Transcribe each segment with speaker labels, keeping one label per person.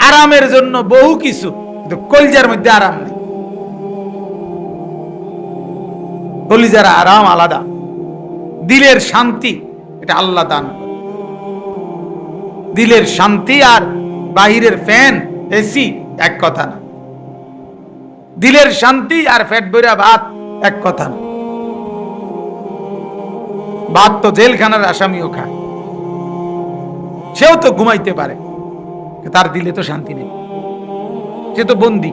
Speaker 1: আরামের জন্য বহু কিছু, কিন্তু কলিজার মধ্যে আরাম নেই। কলিজার আরাম আলাদা, দিলের শান্তি এটা আল্লাহ দান করে। দিলের শান্তি আর বাহিরের ফ্যান এসি এক কথা না। দিলের শান্তি আর পেট ভরা ভাত এক কথা না। ভাত তো জেলখানার আসামিও খায়, সেও তো ঘুমাইতে পারে, তার দিলে তো শান্তি নেই, সে তো বন্দী।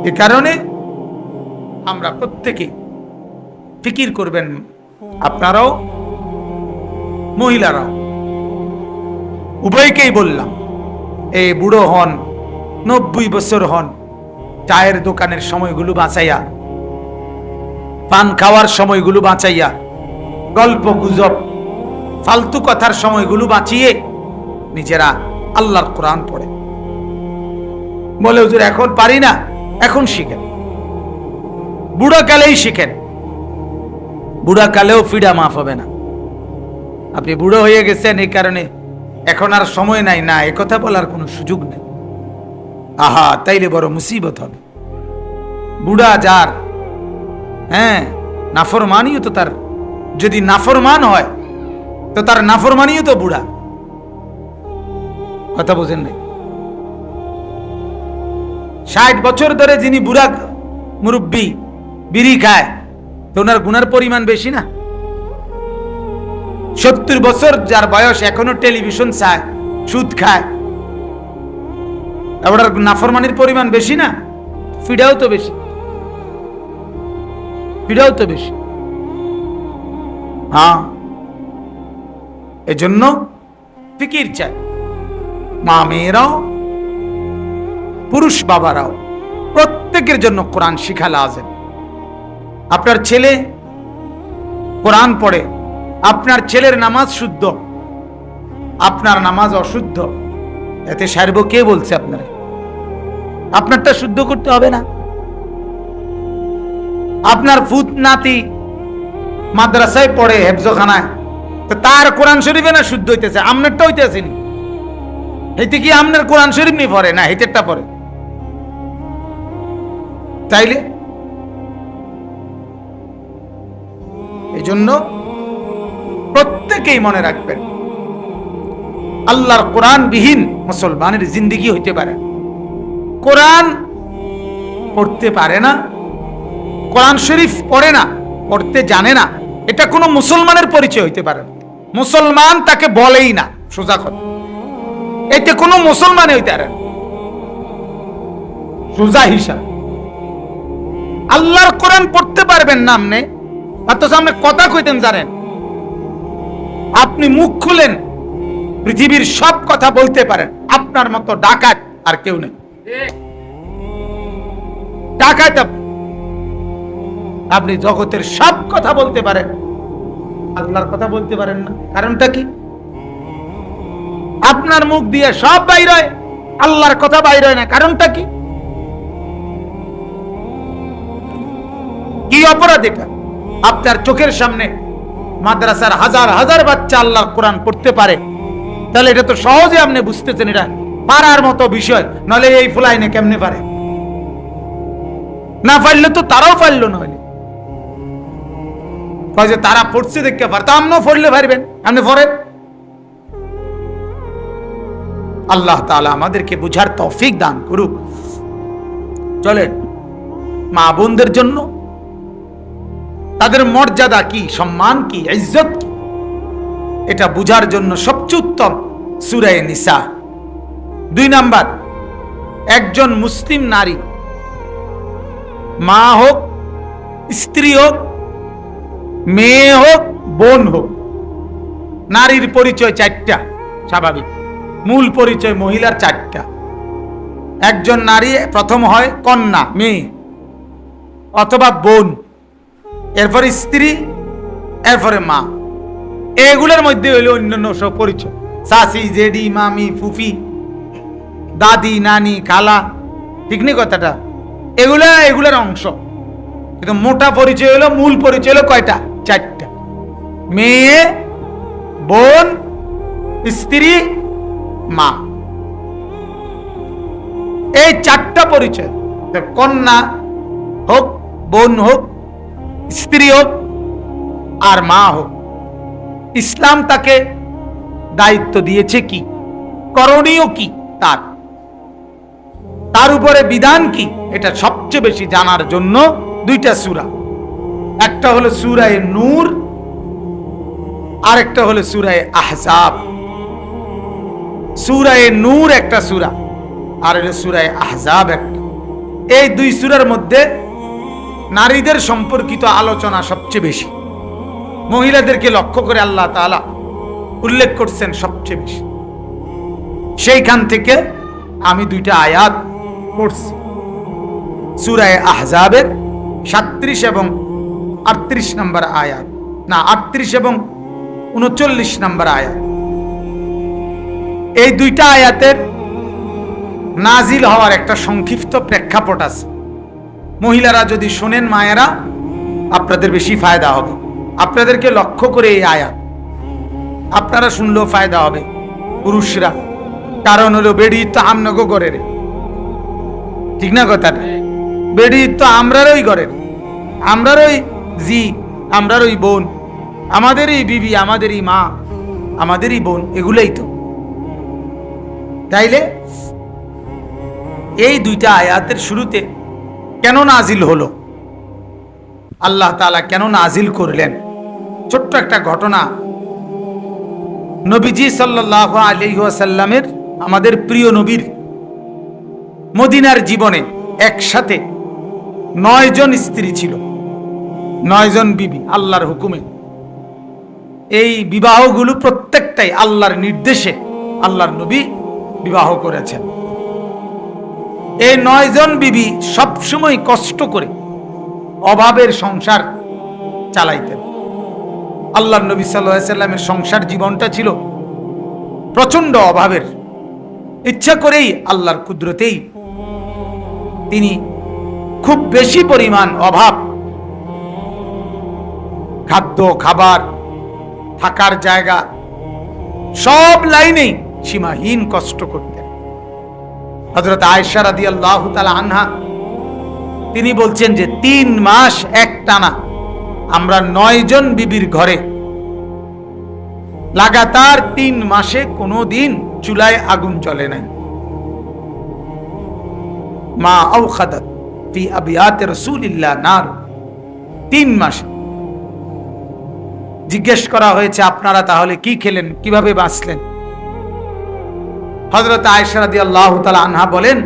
Speaker 1: এ কারণে আমরা প্রত্যেকে ফিকির করবেন, আপনারাও মহিলারাও, উভয়কেই বললাম, এই বুড়ো হন, 90 বছর হন, চায়ের দোকানের সময়গুলো বাঁচাইয়া, পান খাওয়ার সময়গুলো বাঁচাইয়া, গল্প গুজব ফালতু কথার সময়গুলো বাঁচিয়ে নিজেরা আল্লাহর কোরআন পড়ে। বলে হুজুর এখন পারি না, এখন শিখেন, বুড়া কালেই শিখেন। বুড়া কালেও ফিডা মাফ হবে না। আপনি বুড়ো হয়ে গেছেন এই কারণে এখন আর সময় নাই, না এ কথা বলার কোনো সুযোগ নেই। আহা, তাইলে বড় মুসিবত হবে। বুড়া যার, হ্যাঁ, নাফরমানিও তো তার, যদি নাফরমান হয় তো তার নাফরমানিও তো বুড়া। কথা বোঝেন নাই? 60 বছর ধরে যিনি বুড়া মুরব্বী বিড়ি খায়, তো ওনার গুনার পরিমাণ বেশি না? 70 বছর যার বয়স এখনো টেলিভিশন চায়, সুদ খায়, এবার নাফরমানির পরিমাণ বেশি না? ফিডাও তো বেশি, ফিডাও তো বেশি। হ্যাঁ, এজন্য ফিকির চাই। মা মেয়েরাও, পুরুষ বাবারাও, প্রত্যেকের জন্য কোরআন শিখা লাজেম। আপনার ছেলে কোরআন পড়ে, আপনার ছেলের নামাজ শুদ্ধ, আপনার নামাজ অশুদ্ধ, এতে সারব কে বলছে? আপনারা, আপনারটা শুদ্ধ করতে হবে না? আপনার ফুত নাতি মাদ্রাসায় পড়ে, হেফজখানায়, তো তার কোরআন শরীফে না শুদ্ধ হইতেছে, আপনারটা হইতেছে নি? এতে কি আপনার কোরআন শরীফ নি পড়ে না, হেতেরটা পড়ে? তাইলে এই জন্য প্রত্যেকেই মনে রাখবেন, আল্লাহর কোরআন বিহীন মুসলমানের জিন্দেগি হইতে পারে। কোরআন পড়তে পারে না, কোরআন শরীফ পড়ে না, পড়তে জানে না, এটা কোনো মুসলমানের পরিচয় হইতে পারে না। মুসলমান তাকে বলেই না, সোজা কথা, এটা কোনো মুসলমান হইতে পারে না, সোজা হিসাব। আল্লাহর কোরআন পড়তে পারবেন না আপনি, অথচ আপনি কথা কইতেন জানেন। আপনি মুখ খুলেন, পৃথিবীর সব কথা বলতে পারেন, আপনার মতো ডাকাত আর কেউ নেই। ডাকাত আপনি জগতের সব কথা বলতে পারেন, আল্লাহর কথা বলতে পারেন না। কারণটা কি? আপনার মুখ দিয়ে সব বাইর হয়, আল্লাহর কথা বাইর হয় না। কারণটা কি? কি অপরাধ এটা? আপনার চোখের সামনে মাদ্রাসার হাজার হাজার বাচ্চা আল্লাহর কোরআন পড়তে পারে, তাহলে এটা তো সহজে আপনি বুঝতেছেন এটা পারার মতো বিষয়, নলে এই ফুলাইনে কেমনে পারে? না পারলে তো তারাও পারল না, হইলে যে তারা পড়ছে দেখতে পারত, আপনিও পড়লে পারবেন, আপনি পড়েন। আল্লাহ তাআলা আমাদেরকে বুঝার তৌফিক দান করুক। চলেন, মা বোনদের জন্য তাদের মর্যাদা কি, সম্মান কি, ইজ্জত কি, এটা বুঝার জন্য সবচেয়ে উত্তম সূরা নিসা। 2 নাম্বার, একজন মুসলিম নারী, মা হোক, স্ত্রী হোক, মেয়ে হোক, বোন হোক, নারীর পরিচয় 4টা স্বাভাবিক, মূল পরিচয় মহিলার 4টা। একজন নারী প্রথম হয় কন্যা, মেয়ে অথবা বোন, এরপরে স্ত্রী, এরপরে মা। এগুলোর মধ্যে হইল অন্যান্য সব পরিচয়, চাচি, জেডি, মামি, ফুফি, দাদি, নানি, খালা, ঠিক নেই কথাটা? এগুলোর অংশ, কিন্তু মোটা পরিচয় হলো, মূল পরিচয় হলো কয়টা? 4টা, মেয়ে, বোন, স্ত্রী, এই চারটা পরিচয়, কন্যা হোক, বোন হোক, স্ত্রী হোক আর মা হোক, ইসলাম তাকে দায়িত্ব দিয়েছে কি, করণীয় কি, তার উপরে বিধান কি, এটা সবচেয়ে বেশি জানার জন্য দুইটা সূরা, একটা হলো সূরা নূর আর একটা হলো সূরা আহজাব। সূরা নূর একটা সূরা আর হলো সূরা আহজাব একটা। এই দুই সূরার মধ্যে নারীদের সম্পর্কিত আলোচনা সবচেয়ে বেশি, মহিলাদেরকে লক্ষ্য করে আল্লাহ তাআলা উল্লেখ করছেন সবচেয়ে বেশি। সেইখান থেকে আমি দুইটা আয়াত পড়ছি, সূরা আহজাবের 37 এবং 38 নম্বর আয়াত, না 38 এবং 39 নম্বর আয়াত। এই দুইটা আয়াতের নাজিল হওয়ার একটা সংক্ষিপ্ত প্রেক্ষাপট আছে। মহিলারা যদি শোনেন মায়েরা, আপনাদের বেশি ফায়দা হবে। আপনাদেরকে লক্ষ্য করে এই আয়াত, আপনারা শুনলেও ফায়দা হবে পুরুষরা। কারণ হলো বেড়ি তো আমনগো করে রে, ঠিক না কথাটা? বেড়ি তো আমরারই ঘরের, আমরারই জি, আমরারই বোন, আমাদেরই বিবি, আমাদেরই মা, আমাদেরই বোন, এগুলোই তো। তাইলে এই দুইটা আয়াতের শুরুতে কেন নাজিল হলো, আল্লাহ তাআলা কেন নাজিল করলেন, ছোট্ট একটা ঘটনা। নবীজি সাল্লাল্লাহু আলাইহি ওয়াসাল্লামের, আমাদের প্রিয় নবীর মদিনার জীবনে একসাথে 9 জন স্ত্রী ছিল, 9 জন বিবি আল্লাহর হুকুমে। এই বিবাহগুলো প্রত্যেকটাই আল্লাহর নির্দেশে আল্লাহর নবী বিবাহ করেছেন। এই 9 জন বিবি সবসময় কষ্ট করে অভাবের সংসার চালাইতেন। আল্লাহর নবী সাল্লাল্লাহু আলাইহি সাল্লামের সংসার জীবনটা ছিল প্রচন্ড অভাবের। ইচ্ছা করেই আল্লাহর কুদরতেই তিনি খুব বেশি পরিমাণ অভাব, খাদ্য, খাবার, থাকার জায়গা, সব লাইনেই সীমাহীন কষ্ট করতেন। হযরত আয়েশা রাদিয়াল্লাহু তাআলা আনহা তিনি বলছেন যে 3 মাস একটানা আমরা 9 জন বিবির ঘরে লাগাতার 3 মাসে কোনোদিন চুলায় আগুন জ্বলে নাই। মা আওখাদাত ফি আবিয়াত রাসূলিল্লাহ নার, 3 মাস। জিজ্ঞেস করা হয়েছে আপনারা তাহলে কি খেলেন, কিভাবে বাঁচলেন? হযরত আয়েশা রাদিয়াল্লাহু তাআলা আনহা বলেন,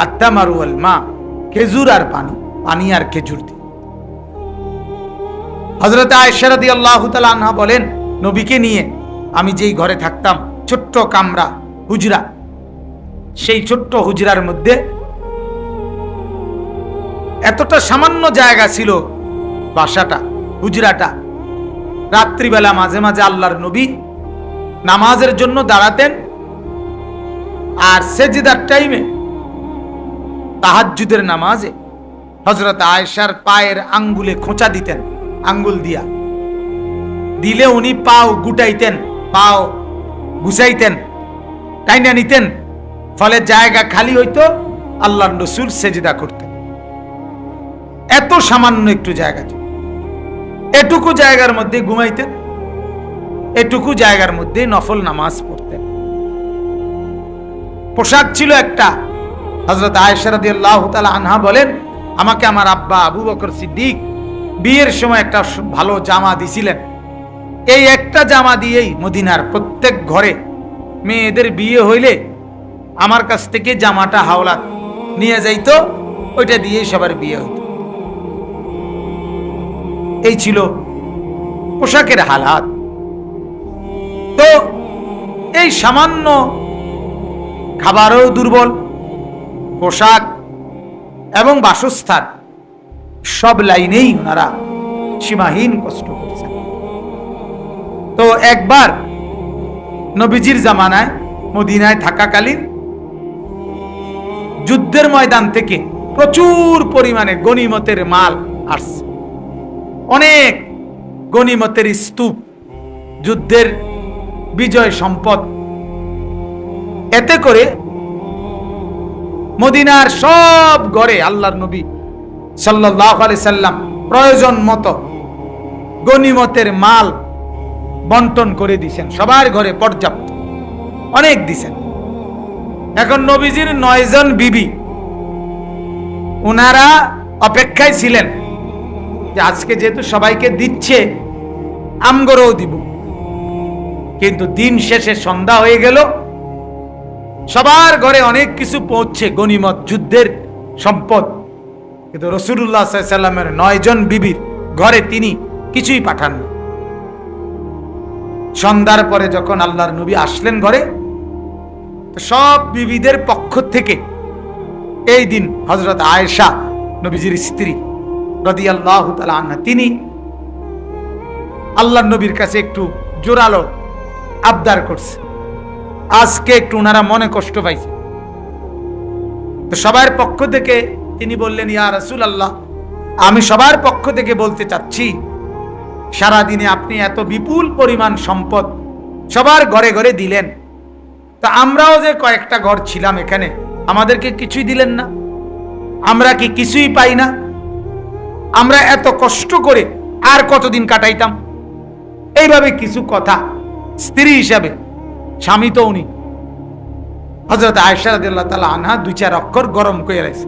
Speaker 1: আত-তামারু ওয়াল মা, খেজুর আর পানি, পানি আর খেজুর দিয়ে। হযরত আয়েশা রাদিয়াল্লাহু তাআলা আনহা বলেন, নবীকে নিয়ে আমি যেই ঘরে থাকতাম, ছোট্ট কামরা, হুজরা, সেই ছোট্ট হুজরার মধ্যে এতটা সামান্য জায়গা ছিল বাসাটা, হুজরাটা। রাত্রিবেলা মাঝে মাঝে আল্লাহর নবী নামাজের জন্য দাঁড়াতেন, আর সেজদার টাইমে, তাহাজ্জুদের নামাজে হযরত আয়েশার পায়ের আঙ্গুলে খোঁচা দিতেন, আঙ্গুল দিয়া দিলে উনি পাও গুটাইতেন, পাও গুছাইতেন, টাইনা নিতেন, ফলে জায়গা খালি হইতো, আল্লাহর রাসূল সেজদা করতেন। এত সামান্য একটু জায়গা, এটুকু জায়গার মধ্যে ঘুমাইতেন, এটুকু জায়গার মধ্যে নফল নামাজ পড়তেন। পোশাক ছিল একটা। হযরত আয়েশা রাদিয়াল্লাহু তাআলা আনহা বলেন, আমাকে আমার আব্বা আবু বকর সিদ্দিক বিয়ের সময় একটা ভালো জামা দিছিলেন। এই একটা জামা দিয়েই মদিনার প্রত্যেক ঘরে মেয়েদের বিয়ে হইলে আমার কাছ থেকে জামাটা হাওলাত নিয়ে যাইতো, ওইটা দিয়েই সবার বিয়ে হইতো। এই ছিল পোশাকের হালাত। তো এই সামান্য খাবারও দুর্বল, পোশাক এবং বাসস্থান, সব লাইনেই ওনারা সীমাহীন কষ্ট করছেন। তো একবার নবীজির জামানায় মদিনায় থাকাকালীন যুদ্ধের ময়দান থেকে প্রচুর পরিমাণে গনিমতের মাল আসছে, অনেক গনিমতের স্তূপ, যুদ্ধের বিজয় সম্পদ। এতে করে মদিনার সব ঘরে আল্লাহর নবী সাল্লাল্লাহু আলাইহি সাল্লাম প্রয়োজন মতো গনিমতের মাল বন্টন করে দিয়েছেন, সবার ঘরে পর্যাপ্ত অনেক দিয়েছেন। এখন নবীজির 9 জন বিবি, ওনারা অপেক্ষায় ছিলেন যে আজকে যেহেতু সবাইকে দিচ্ছে আমগরেও দিব। কিন্তু দিন শেষে সন্ধ্যা হয়ে গেল, সবার ঘরে অনেক কিছু পৌঁছছে, গনিমত, যুদ্ধের সম্পদ, কিন্তু রাসূলুল্লাহ সাল্লাল্লাহু আলাইহি সাল্লামের 9 জন বিবির ঘরে তিনি কিছুই পাঠান না। সন্ধ্যার পরে যখন আল্লাহর নবী আসলেন ঘরে, সব বিবিদের পক্ষ থেকে এই দিন হযরত আয়েশা নবীজির স্ত্রী রাদিয়াল্লাহু তাআলা আনহা, তিনি আল্লাহর নবীর কাছে একটু জোরালো আবদার করছে, আজকে একটু ওনারা মনে কষ্ট পাইছে। তো সবার পক্ষ থেকে তিনি বললেন, ইয়া রাসূলুল্লাহ, আমি সবার পক্ষ থেকে বলতে চাচ্ছি, সারাদিনে আপনি এত বিপুল পরিমাণ সম্পদ সবার ঘরে ঘরে দিলেন, তা আমরাও যে কয়েকটা ঘর ছিলাম এখানে, আমাদেরকে কিছুই দিলেন না? আমরা কি কিছুই পাই না? আমরা এত কষ্ট করে আর কতদিন কাটাইতাম? এইভাবে কিছু কথা স্ত্রী হিসাবে, স্বামী তো উনি, হযরত আয়েশা রাদিয়াল্লাহু তাআলা আনহা 2-4 অক্ষর গরম করে রাখছে।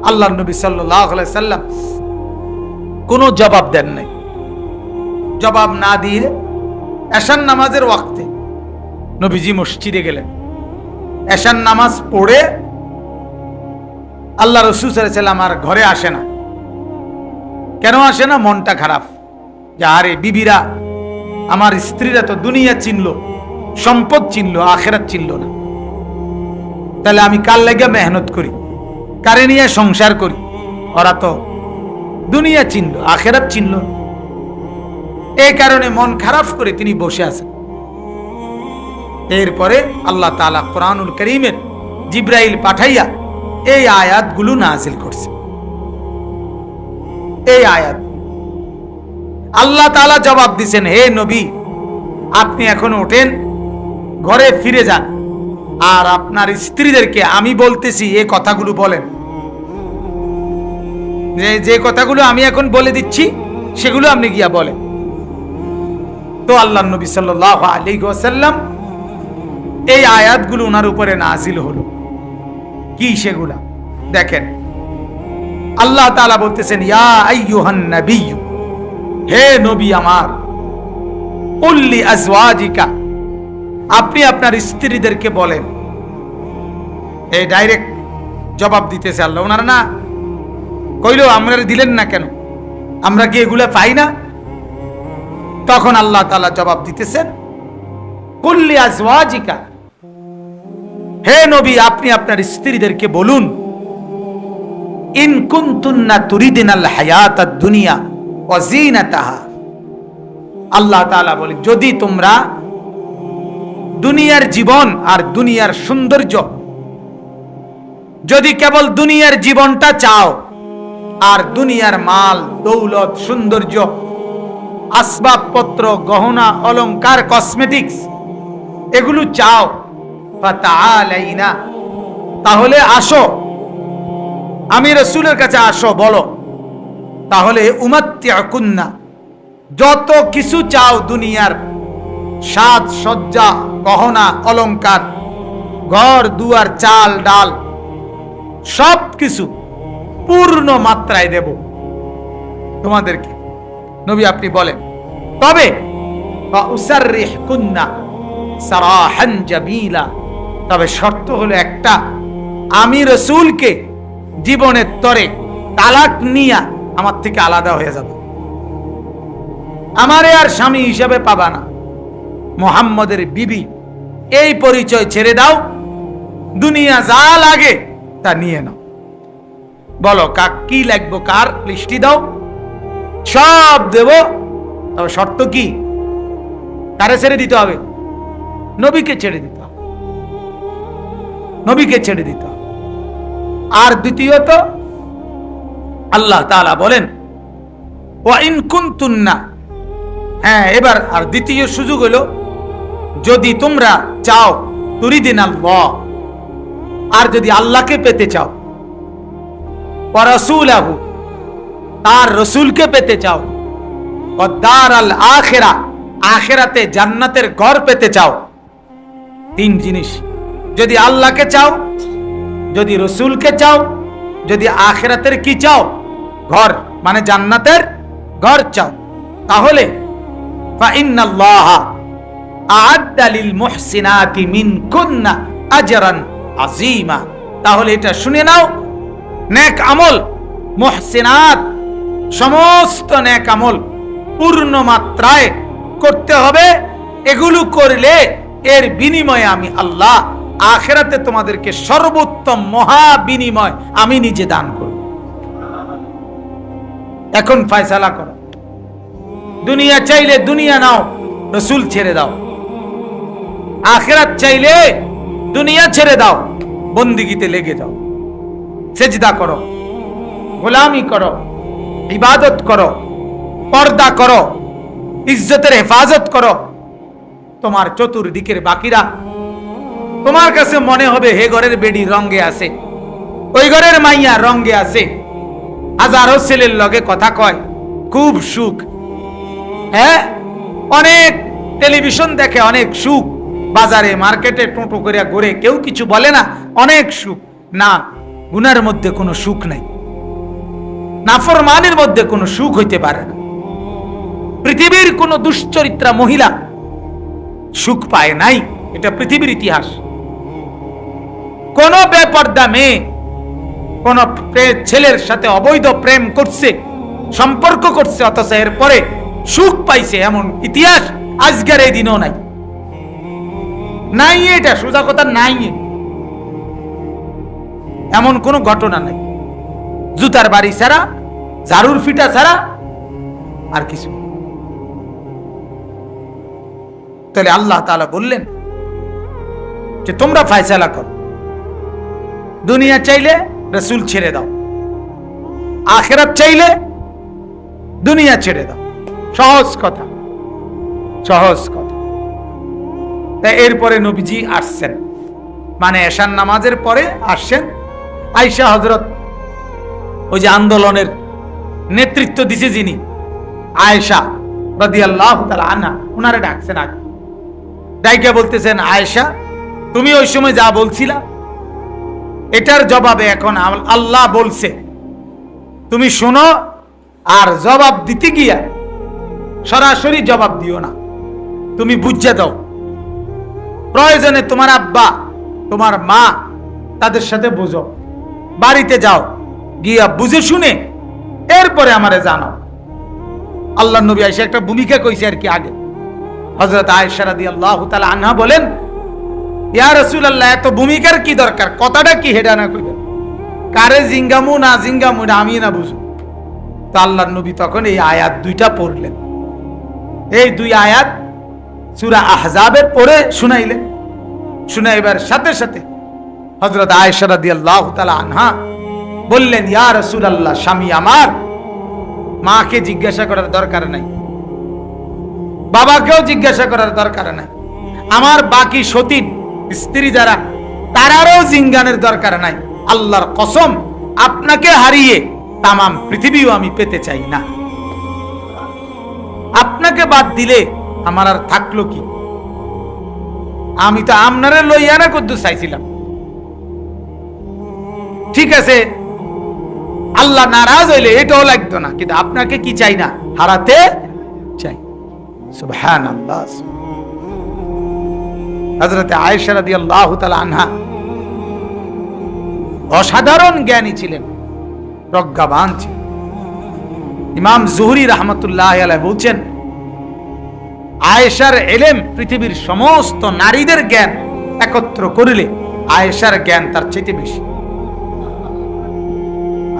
Speaker 1: আল্লাহর নবী সাল্লাল্লাহু আলাইহি সাল্লাম কোনো জবাব দেন নাই। জবাব না দিয়ে এশার নামাজের ওয়াক্তে নবীজি মসজিদে গেলেন। এশার নামাজ পড়ে আল্লাহ রাসূল সাল্লাল্লাহু আলাইহি সাল্লাম আর ঘরে আসে না। কেন আসে না? মনটা খারাপ যে আরে বিবিরা, আমার স্ত্রীরা তো দুনিয়া চিনলো, সম্পদ চিনলো, আখিরাত চিনলো না, তাহলে আমি কার লাগা মেহনত করি, কারে নিয়ে সংসার করি? ওরা তো দুনিয়া চিনলো, আখিরাত চিনলো না। এই কারণে মন খারাপ করে তিনি বসে আছেন। এরপরে আল্লাহ তাআলা কোরআনুল কারীমের জিবরাইল পাঠাইয়া এই আয়াতগুলো নাযিল করছে। এই আয়াত আল্লাহ তাআলা জবাব দিয়েছেন, হে নবী, আপনি এখন ওঠেন, ঘরে ফিরে যান, আর আপনার স্ত্রীদেরকে আমি বলতেছি এই কথাগুলো বলেন। যে কথাগুলো আমি এখন বলে দিচ্ছি সেগুলো আপনি গিয়া বলেন। তো আল্লাহর নবী সাল্লাল্লাহু আলাইহি ওয়াসাল্লাম এই আয়াতগুলো ওনার উপরে নাযিল হলো। কি সেগুলা দেখেন, আল্লাহ তাআলা বলতেছেন, ইয়া আইয়ুহান নাবিয়্যু, হে নবী আমার, কুল লি আজওয়াজিকা, আপনি আপনার স্ত্রীদেরকে বলেন। এই ডাইরেক্ট জবাব দিতেছে আল্লাহ। ওনারা না কইলো, আমরা দিলেন না কেন, আমরা কি এগুলা পাই না? তখন আল্লাহ তাআলা জবাব দিতেছেন, কুল লি আজওয়াজিকা, হে নবী, আপনি আপনার স্ত্রীদেরকে বলুন, ইন কুনতুন্না তুরিদিনাল হায়াতাদ দুনিয়া ওয়া যিনাতাহা, আল্লাহ তাআলা বলেন, যদি তোমরা দুনিয়ার জীবন আর দুনিয়ার সৌন্দর্য, যদি কেবল দুনিয়ার জীবনটা চাও আর দুনিয়ার মাল দৌলত সৌন্দর্য আসবাবপত্র গহনা অলংকার কসমেটিক্স এগুলো চাও, ফাতাআলাইনা, তাহলে আসো, আমি রাসূলের কাছে আসো, বলো, তাহলে উমাত্তিউকুন্না, যত কিছু চাও দুনিয়ার সাজ সজ্জা গহনা অলংকার ঘর দুয়ার চাল ডাল সব কিছু পূর্ণ মাত্রায় দেব তোমাদেরকে। নবী আপনি বলেন, তবে ফাউসাররিহকুন্না সারাহান জামিলা, তবে শর্ত হলো একটা, আমি রাসূলকে জীবনের তরে তালাক নিয়া আমার থেকে আলাদা হয়ে যাবে, আমারে আর স্বামী হিসেবে পাবা না, মুহাম্মদের বিবি এই পরিচয় ছেড়ে দাও, দুনিয়া যা লাগে তা নিয়ে নাও, বলো কি লাগবে, কার লিস্টি দাও, সব দেব, তবে শর্ত কি? কারে ছেড়ে দিতে হবে? নবীকে ছেড়ে দিতে হবে, নবীকে ছেড়ে দিতে হবে। আর দ্বিতীয়ত আল্লাহ তাআলা বলেন, ওয়া ইন কুনতুন্না, হ্যাঁ এবার আর দ্বিতীয় সুযোগ হলো, যদি তোমরা চাও তুরিদিনাল্লাহ, আর যদি আল্লাহকে পেতে চাও, ওয়া রাসূলাহু, তার রাসূলকে পেতে চাও, ওয়া দারাল আখিরা, আখিরাতে জান্নাতের ঘর পেতে চাও, তিন জিনিস, যদি আল্লাহকে চাও, যদি রাসূলকে চাও, যদি আখিরাতের কি চাও, ঘর মানে জান্নাতের ঘর চাও, তাহলে ফা ইন্নাল্লাহা আ'আদ্দা লিল মুহসিনাতি মিনকুন্না আজরান আযীমা, তাহলে এটা শুনে নাও, নেক আমল, মুহসিনাত, সমস্ত নেক আমল পূর্ণ মাত্রায় করতে হবে। এগুলো করলে এর বিনিময়ে আমি আল্লাহ আখিরাতে তোমাদেরকে সর্বোত্তম মহা বিনিময় আমি নিজে দান করব। এখন ফয়সালা করো, দুনিয়া চাইলে দুনিয়া নাও, রাসূল ছেড়ে দাও, আখিরাত চাইলে দুনিয়া ছেড়ে দাও, বন্দিগিতে লেগে যাও, সেজদা করো, গোলামি করো, ইবাদত করো, পর্দা করো, ইজ্জতের হেফাজত করো। তোমার চতুর্দিকের বাকিরা তোমার কাছে মনে হবে হে ঘরের বেডি রঙ্গে আছে, ওই ঘরের মাইয়া রঙ্গে আছে, হাজারো ছেলের লগে কথা কয়, খুব সুখ, হ্যাঁ, অনেক টেলিভিশন দেখে, অনেক সুখ, বাজারে মার্কেটে টোটো করে ঘুরে, কেউ কিছু বলে না, অনেক সুখ। না, গুনার মধ্যে কোনো সুখ নাই, নাফরমানের মধ্যে কোনো সুখ হইতে পারে না। পৃথিবীর কোন দুশ্চরিত্রা মহিলা সুখ পায় নাই, এটা পৃথিবীর ইতিহাস। কোন বেপর্দা মেয়ে কোন ছেলের সাথে অবৈধ প্রেম করছে, সম্পর্ক করছে, অথচ এর পরে সুখ পাইছে, এমন ইতিহাস আজকের এই দিনও নাই, নাই, এটা সোজা কথা নাই, এমন কোন ঘটনা নাই। জুতার বাড়ি ছাড়া, ঝাড়ুর ফিটা ছাড়া আর কিছু। তাহলে আল্লাহ তাআলা বললেন যে তোমরা ফয়সালা করো, দুনিয়া চাইলে রাসূল ছেড়ে দাও, আখিরাত চাইলে দুনিয়া ছেড়ে দাও। সহজ কথা, সহজ কথা। তাই এরপরে নবীজি আসছেন, মানে এশার নামাজের পরে আসছেন। আয়েশা হযরত, ওই যে আন্দোলনের নেতৃত্ব দিছে যিনি, আয়েশা রাদিয়াল্লাহু তাআলা আনহা, উনারে ডাকছেন, আগে ডাইকা বলতেছেন, আয়েশা তুমি ওই সময় যা বলছিলা এটার জবাবে এখন আল্লাহ বলছে তুমি শোনো, আর জবাব দিতে গিয়া সরাসরি জবাব দিও না, তুমি বুঝে দাও, প্রয়োজনে তোমার আব্বা, তোমার মা, তাদের সাথে বুঝো, বাড়িতে যাও, গিয়া বুঝে শুনে এরপরে আমারে জানাও। আল্লাহ নবী আয়েশা একটা ভূমিকা কইছে আর কি আগে। হযরত আয়েশা রাদিয়াল্লাহু তাআলা আনহা বলেন, ইয়া রাসূলুল্লাহ, এত ভূমিকার কি দরকার, কথাটা কি হেডা না কইবেন, কারে জিঙ্গামু না জিঙ্গামু এটা আমি না বুঝু। তো আল্লাহর নবী তখন এই আয়াত দুইটা পড়লেন, এই দুই আয়াত সূরা আহজাবের পড়ে শুনাইলেন। শুনাইবার সাথে সাথে হযরত আয়েশা রাদিয়াল্লাহু তাআলা আনহা বললেন, ইয়া রাসূলুল্লাহ, স্বামী আমার, মাকে জিজ্ঞাসা করার দরকার নাই, বাবাকেও জিজ্ঞাসা করার দরকার নাই, আমার বাকি সতীন স্ত্রী যারা তারারও জিঙ্গানের দরকার নাই। আল্লাহর কসম, আপনাকে হারিয়ে তামাম পৃথিবীও আমি পেতে চাই না। আপনাকে বাদ দিলে আমার আর থাকলো কি? আমি তো আপনারে লইয়া না করতে চাইছিলাম। ঠিক আছে, আল্লাহ নারাজ হইলে এটাও লাগতো না, কিন্তু আপনাকে কি চাই না, হারাতে চাই। সুবহানাল্লাহ। হযরত আয়েশা রাদিয়াল্লাহু তাআলা আনহা অসাধারণ জ্ঞানী ছিলেন, প্রজ্ঞাবান ছিলেন। ইমাম জুহরি রাহমাতুল্লাহি আলাইহি বলছেন, আয়েশার ইলম পৃথিবীর সমস্ত নারীদের জ্ঞান একত্র করিলে আয়েশার জ্ঞান তার চেয়ে বেশি।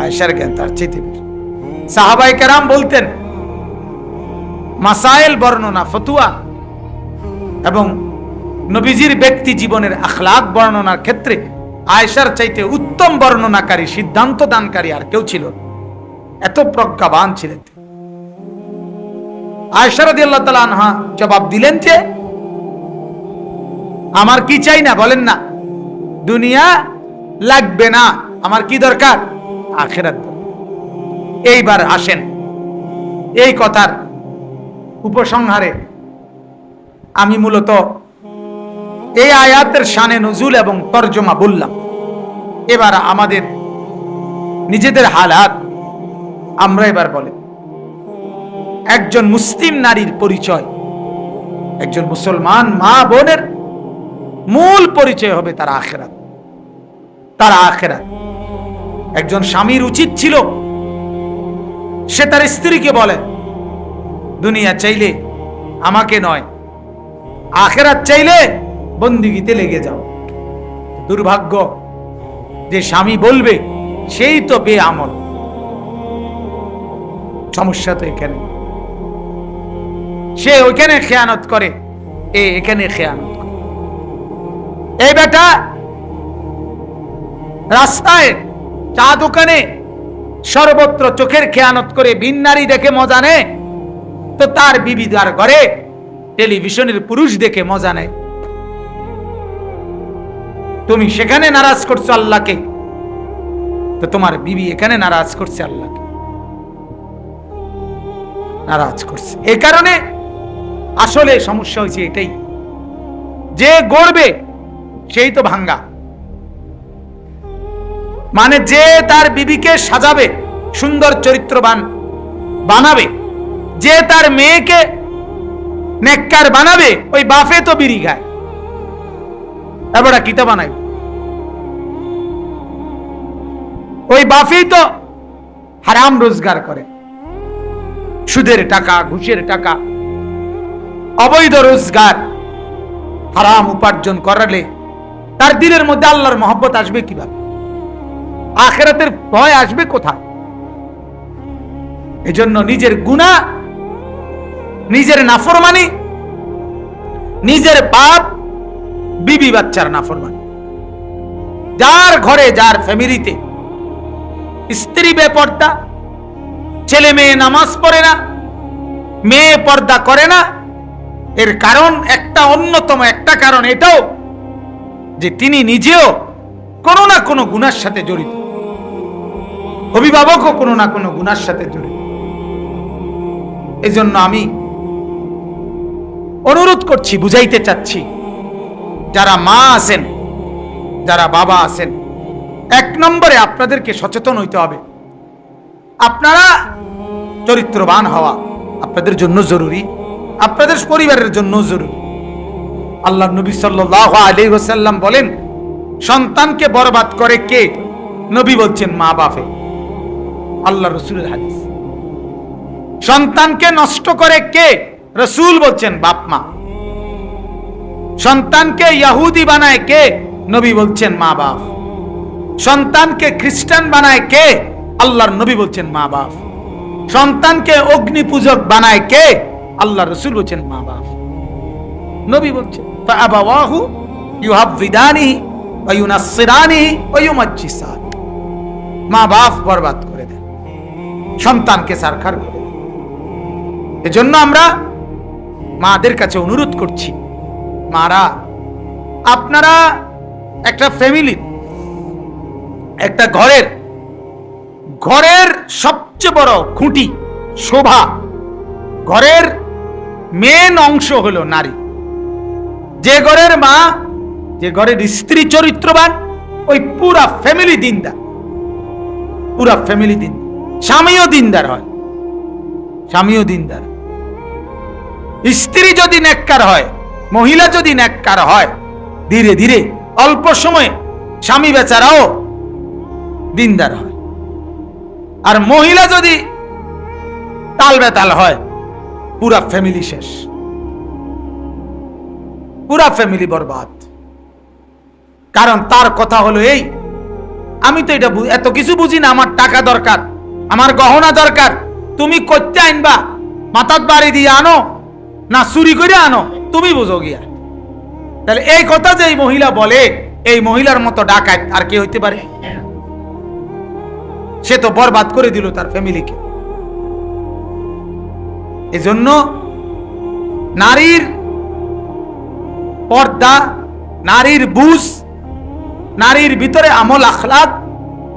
Speaker 1: আয়েশার জ্ঞান তার চেয়ে বেশি। সাহাবায়ে কেরাম বলতেন, মাসাইল বর্ণনা, ফতুয়া এবং নবীজির ব্যক্তি জীবনের আখলাক বর্ণনার ক্ষেত্রে আয়েশার চাইতে উত্তম বর্ণনাকারী, সিদ্ধান্ত দানকারী আর কেউ ছিল না। এত প্রজ্ঞাবান ছিলেন। আয়েশা রাদিয়াল্লাহু তাআলা আনহা জবাব দিলেন যে, আমার কি চাই না বলেন না, দুনিয়া লাগবে না, আমার কি দরকার? আখিরাত। এইবার আসেন এই কথার উপসংহারে। আমি মূলত এই আয়াতের শানে নুজুল এবং তরজমা বললাম। এবার আমাদের নিজেদের হালাত আমরা এবার বলেন, একজন মুসলিম নারীর পরিচয়, একজন মুসলমান মা বোনের মূল পরিচয় হবে তার আখিরাত। তার আখিরাত। একজন স্বামীর উচিত ছিল সে তার স্ত্রীকে বলে, দুনিয়া চাইলে আমাকে নয়, আখিরাত চাইলে বন্দিগিতে লেগে যাও। দুর্ভাগ্য যে স্বামী বলবে সেই তো বেআমল। সমস্যা তো এখানে, সে ওইখানে খেয়ানত করে, এখানে খেয়ানত করে। এই বেটা রাস্তায়, চা দোকানে, সর্বত্র চোখের খেয়ানত করে ভিন নারী দেখে মজা নেয়, তো তার বিবিধার ঘরে টেলিভিশনের পুরুষ দেখে মজা নেয়। তুমি সেখানে নারাজ করছো আল্লাহকে, তো তোমার বিবি এখানে নারাজ করছে আল্লাহকে, নারাজ করছে। এই কারণে আসলে সমস্যা হয়েছে এটাই, যে গড়বে সেই তো ভাঙ্গা। মানে যে তার বিবিকে সাজাবে, সুন্দর চরিত্রবান বানাবে, যে তার মেয়েকে নেককার বানাবে, ওই বাফে তো বিড়ি খায়, এবার কিতা বানাই, ওই বাফেই তো হারাম রোজগার করে, সুদের টাকা, ঘুষের টাকা, অবৈধ রোজগার, হারাম উপার্জন করালে তার দিলের মধ্যে আল্লাহর মহব্বত আসবে কিভাবে? আখিরাতের ভয় আসবে কোথায়? এজন্য নিজের গুনাহ, নিজের নাফরমানি, নিজের পাপ, বিবি বাচ্চার নাফরমানি, যার ঘরে, যার ফ্যামিলিতে স্ত্রী বেপর্দা, ছেলে মেয়ে নামাজ পড়ে না, মেয়ে পর্দা করে না, এর কারণ একটা, অন্যতম একটা কারণ এটাও যে তিনি নিজেও কোনো না কোনো গুনার সাথে জড়িত, অভিভাবকও কোনো না কোনো গুনার সাথে জড়িত। এজন্য আমি অনুরোধ করছি, বুঝাইতে চাচ্ছি, যারা মা আছেন, যারা বাবা আছেন, এক নম্বরে আপনাদেরকে সচেতন হইতে হবে। আপনারা চরিত্রবান হওয়া আপনাদের জন্য জরুরি, আপনাদের পরিবারের জন্য জরুরি। আল্লাহ নবী সাল্লাল্লাহু আলাইহি ওয়াসাল্লাম বলেন, সন্তানকে বরবাদ করে কে? নবী বলছেন মা বাপে। আল্লাহ রাসূলের হাদিস। সন্তানকে নষ্ট করে কে? রাসূল বলছেন বাপ মা। সন্তানকে ইহুদি বানায় কে? নবী বলছেন মা বাপ। সন্তানকে খ্রিস্টান বানায় কে? আল্লাহর নবী বলছেন মা বাপ। সন্তানকে অগ্নি পূজক বানায় কে? আল্লাহ রাসূল বলছেন মা বাপ। নবী বলছেন ফাআবাওয়াহু ইউহাব্বিদানিহি ওয়া ইউনাসসিরানিহি ওয়া ইউমাজ্জিসানি। মা বাপ বরবাদ করে দেয়, সন্তানকে সারখার করে দেয়। এজন্য আমরা মাদের কাছে অনুরোধ করছি, মারা আপনারা একটা ফ্যামিলি, একটা ঘরের সবচেয়ে বড় খুঁটি, শোভা, ঘরের মেন অংশ হলো নারী। যে ঘরের মা, যে ঘরের স্ত্রী চরিত্রবান, ওই পুরা ফ্যামিলি দিনদার, পুরা ফ্যামিলি দিন। স্বামীও দিনদার হয়, স্বামীও দিনদার। স্ত্রী যদি নেককার হয়, মহিলা যদি নেককার হয়, ধীরে ধীরে অল্প সময়ে স্বামী বেচারাও দিনদার হয়। আর মহিলা যদি তাল বেতাল হয়, পুরা ফ্যামিলি শেষ, পুরা ফ্যামিলি বরবাদ। কারণ তার কথা হলো এই, আমি তো এটা এত কিছু বুঝি না, আমার টাকা দরকার, আমার গহনা দরকার, তুমি করতে আনবা, মাথার বাড়ি দিয়ে আনো না চুরি করে আনো, তুমি বুঝো গিয়া। তাহলে এই কথা যে এই মহিলা বলে, এই মহিলার মতো ডাকাত আর কে হইতে পারে? সে তো বরবাদ করে দিল তার ফ্যামিলিকে। এজন্য নারীর পর্দা, নারীর বুঝ, নারীর ভিতরে আমল আখলাক,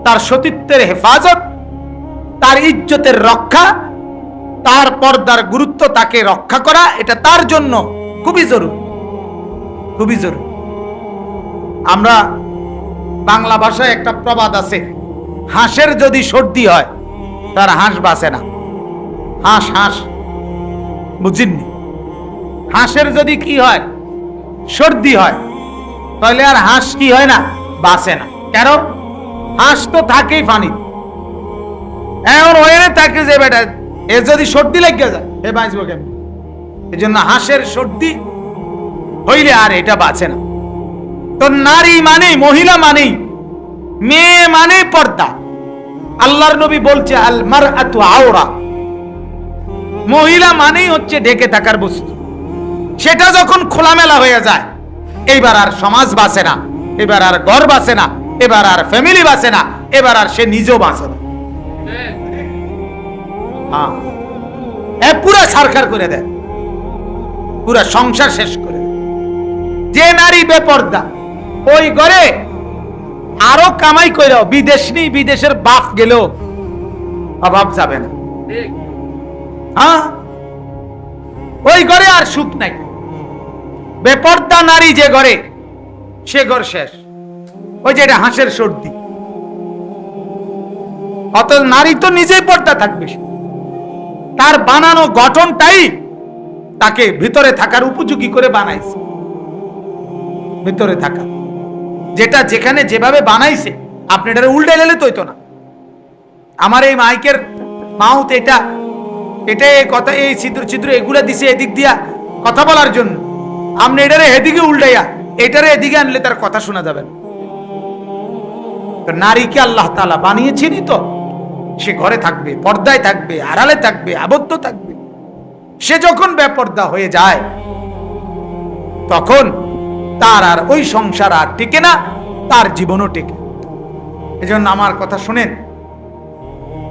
Speaker 1: তার সতীত্বের হেফাজত, তার ইজ্জতের রক্ষা, তার পর্দার গুরুত্ব, তাকে রক্ষা করা, এটা তার জন্য খুবই জরুরি, খুবই জরুরি। আমরা বাংলা ভাষায় একটা প্রবাদ আছে, হাঁসের যদি সর্দি হয় তার হাঁস বাঁচে না। হাঁস হাঁস বুঝিনি, হাঁসের যদি কি হয়, সর্দি হয়, তাহলে আর হাঁস কি হয় না, বাঁচে না। কেন? হাঁস তো থাকেই পানি, এমন ওখানে থাকে যে বেটা এ যদি সর্দি লেগে যায় এ বাঁচবো কেমন? এই জন্য হাঁসের সর্দি হইলে আর এটা বাঁচে না। তো নারী মানে, মহিলা মানে, মেয়ে মানে পর্দা। আল্লাহর নবী বলছে আল মারআতু আওরা, মহিলা মানেই হচ্ছে ঢেকে থাকার বস্তু। সেটা যখন খোলামেলা হয়ে যায়, এবার আর সমাজ বাঁচে না, এবার আর ঘর বাঁচে না, এবার আর ফ্যামিলি বাঁচে না, এবার আর সে নিজেও বাঁচে না। পুরা সরকার করে দেয়, পুরা সংসার শেষ করে দেয়। যে নারী বেপর্দা, ওই ঘরে আরো কামাই কইরাও বিদেশ নেই, বিদেশের বাপ গেলেও অভাব যাবে না। ওই ঘরে আর সুখ নাই। বেপর্দা নারী যে ঘরে, সে ঘর শেষ। ওই যে এটা হাঁসের সর্দি। অত নারী তো নিজেই পর্দা থাকবে, তার বানানো গঠনটাই তাকে ভিতরে থাকার উপযোগী করে বানাইছে। ভিতরে থাকা যেটা যেখানে যেভাবে বানাইছে, আপনি এটা উল্টে গেলে তো হইতো না। আমার এই মাইকের মাউথ এটা কথা, এই ছিদ্র ছিদ্র এগুলা দিছে এদিক দিয়া কথা বলার জন্য। আপনি এটারে এদিকে উল্টাইয়া এটারে এদিকে আনলে তার কথা শোনা যাবে না। নারীকে আল্লাহ তাআলা বানিয়েছেনই তো, সে ঘরে থাকবে, পর্দায় থাকবে, আড়ালে থাকবে, আবদ্ধ থাকবে। সে যখন বেপর্দা হয়ে যায়, তখন তার আর ওই সংসার আর টিকে না, তার জীবনও টিকে। এজন্য আমার কথা শুনেন,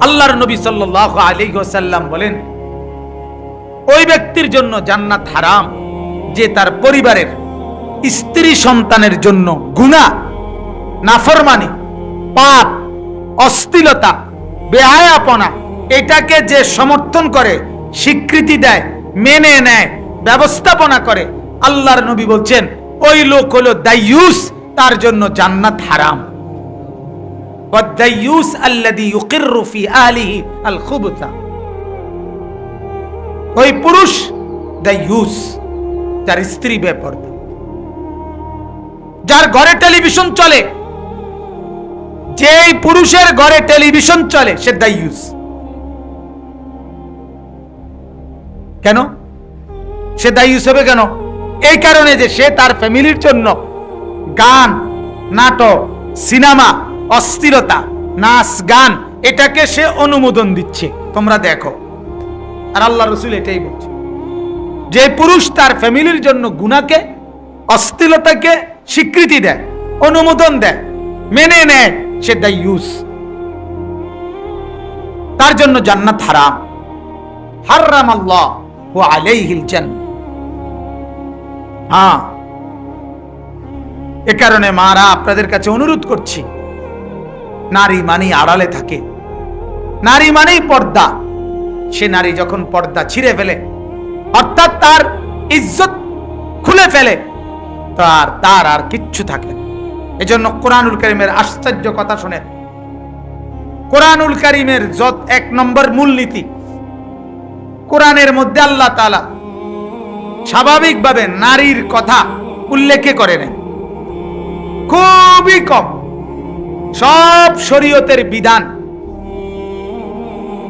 Speaker 1: আল্লাহর নবী সাল্লাল্লাহু আলাইহি ওয়াসাল্লাম বলেন, ওই ব্যক্তির জন্য জান্নাত হারাম যে তার পরিবারের স্ত্রী সন্তানের জন্য গুনাহ, নাফরমানি, পাপ, অশ্লীলতা, বেহায়াপনা এটাকে যে সমর্থন করে, স্বীকৃতি দেয়, মেনে নেয়, ব্যবস্থাপনা করে, আল্লাহর নবী বলছেন ওই লোক হলো দায়ুস, তার জন্য জান্নাত হারাম। ওয়াদায়ুস আল্লাযী ইউকিররু ফি আহলিহি আল খুবুসা, ওই পুরুষ দায়ুস যার স্ত্রী বেপরদা, যার ঘরে টেলিভিশন চলে, যেই পুরুষের ঘরে টেলিভিশন চলে সে দায়ুস। কেন সে দায়ুস হবে? কেন? এই কারণে যে সে তার ফ্যামিলির জন্য গান, নাটক, সিনেমা, অস্থিরতা, নাচ, গান এটাকে সে অনুমোদন দিচ্ছে, তোমরা দেখো। আর আল্লাহ রাসূল এটাই বলছে, যে পুরুষ তার ফ্যামিলির জন্য গুনাহকে, অস্থিরতাকে স্বীকৃতি দেয়, অনুমোদন দেয়, মেনে নেয়, সে দায়ুস, তার জন্য জান্নাত হারাম। হারামাল্লাহু আলাইহিল জান্নাহ। এ কারণে মারা আপনাদের কাছে অনুরোধ করছি, নারী মানেই আড়ালে থাকে, নারী মানেই পর্দা। সে নারী যখন পর্দা ছিঁড়ে ফেলে, অর্থাৎ তার ইজ্জত খুলে ফেলে, তার আর কিচ্ছু থাকে না। এজন্য কোরআনুল কারীমের আশ্চর্য কথা শুনেন। কোরআনুল কারীমের যত 1 নম্বর মূলনীতি, কোরআনের মধ্যে আল্লাহ তাআলা স্বাভাবিকভাবে নারীর কথা উল্লেখ করে নেন, খুবই কম। সব শরীয়তের বিধান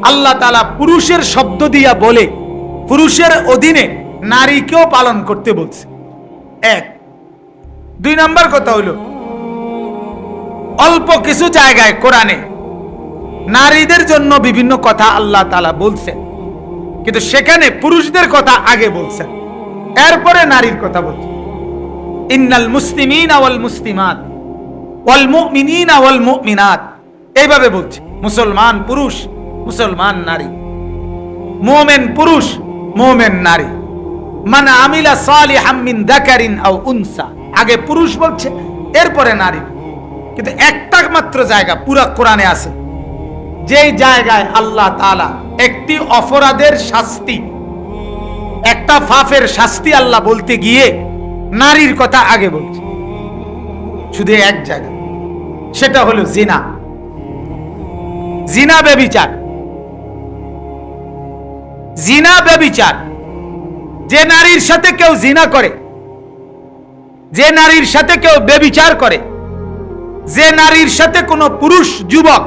Speaker 1: আল্লাহ তাআলা পুরুষের শব্দ দিয়া বলে, পুরুষের অধীনে নারীকেও পালন করতে বলছে। 1 2 নম্বর কথা হলো, অল্প কিছু জায়গায় কোরআনে নারীদের জন্য বিভিন্ন কথা আল্লাহ তাআলা বলছেন, কিন্তু সেখানে পুরুষদের কথা আগে বলছেন, এরপরে নারীর কথা বলছেন। ইন্নাল মুসলিমিনা ওয়াল মুসলিমাত ওয়াল মুমিনিনা ওয়াল মুমিনাত, এইভাবে বলছে। মুসলমান পুরুষ, মুসলমান নারী, মুমিন পুরুষ, মুমিন নারী। মান আমিলা সালিহাম মিন যাকারিন আও উনসা, আগে পুরুষ বলছে, এরপরে নারী। কিন্তু একটা মাত্র জায়গা পুরা কোরআনে আছে, যেই জায়গায় আল্লাহ তাআলা একটি অপরাধের শাস্তি, একটা পাপের শাস্তি আল্লাহ বলতে গিয়ে নারীর কথা আগে বলছে। শুধু এক জায়গা, সেটা হলো জিনা। জিনা ব্যভিচার, জিনা ব্যভিচার। যে নারীর সাথে কেউ জিনা করে, যে নারীর সাথে কেউ ব্যভিচার করে, যে নারীর সাথে কোনো পুরুষ যুবক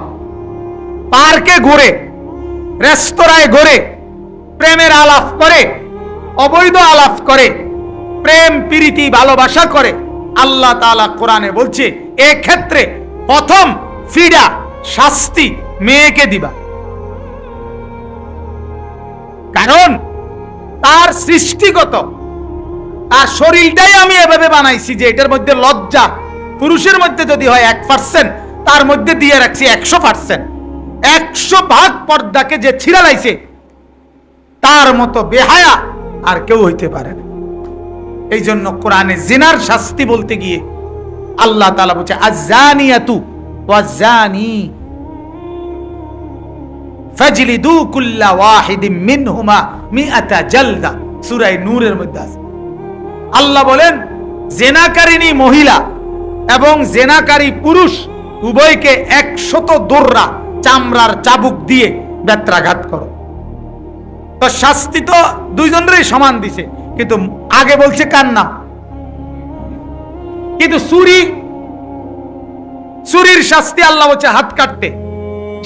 Speaker 1: পার্কে ঘোরে, রেস্তোরাঁয় ঘোরে, প্রেমের আলাপ করে, অবৈধ আলাপ করে, প্রেম প্রীতি ভালোবাসা করে, আল্লাহ তাআলা কোরআনে বলছে এই ক্ষেত্রে প্রথম ফিডা শাস্তি মেয়েকে দিবা। কারণ তার সৃষ্টিগত, তার শরীরটাই আমি এভাবে বানাইছি যে এটার মধ্যে লজ্জা পুরুষের মধ্যে যদি হয় 1%, তার মধ্যে দিয়ে রাখছি 100%। 100% পর্দাকে যে ছিঁড়া লাইছে তার মতো বেহায়া আর কেউ হইতে পারে না। এই জন্য কোরআনে জিনার শাস্তি বলতে গিয়ে আল্লাহ তাআলা বলছে আয-যানিয়াতু ওয়াজ-যানি ফাজলিদু কুল্লা ওয়াহিদিন মিনহুমা মিআতা জালদা, সূরা নূরের মধ্যে আছে। আল্লাহ বলেন জিনাকারিনী মহিলা এবং জিনাকারী পুরুষ উভয়কে 100 দোররা চামড়ার চাবুক দিয়ে বেত্রাঘাত করো। তো শাস্তি তো দুইজনেরই সমান দিছে, কিন্তু আগে বলছে কার নাম? কিন্তু চুরির শাস্তি আল্লাহ বলছে হাত কাটতে,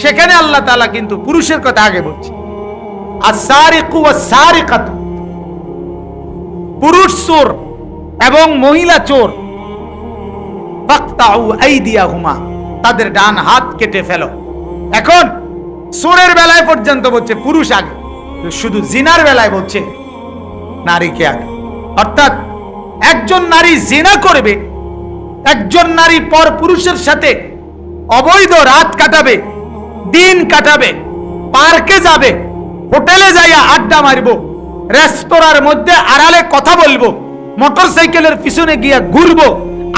Speaker 1: সেখানে আল্লাহ তাআলা কিন্তু পুরুষের কথা আগে বলছে। আস-সারিকু ওয়াস-সারিকাতু, পুরুষ চোর এবং মহিলা চোর, ফাকতাউ আইদিয়াহুমা, তাদের ডান হাত কেটে ফেলো। এখন চোরের বেলায় পর্যন্ত বলছে পুরুষ আগে, শুধু জিনার বেলায় বলছে নারীকে আগে। অর্থাৎ একজন নারী জিনা করবে, একজন নারী পর পুরুষের সাথে অবৈধ রাত কাটাবে, দিন কাটাবে, পার্কে যাবে, হোটেলে যাইয়া আড্ডা মারবো, রেস্তোরাঁর মধ্যে আড়ালে কথা বলবো, মোটরসাইকেলের পিছনে গিয়া ঘুরবো,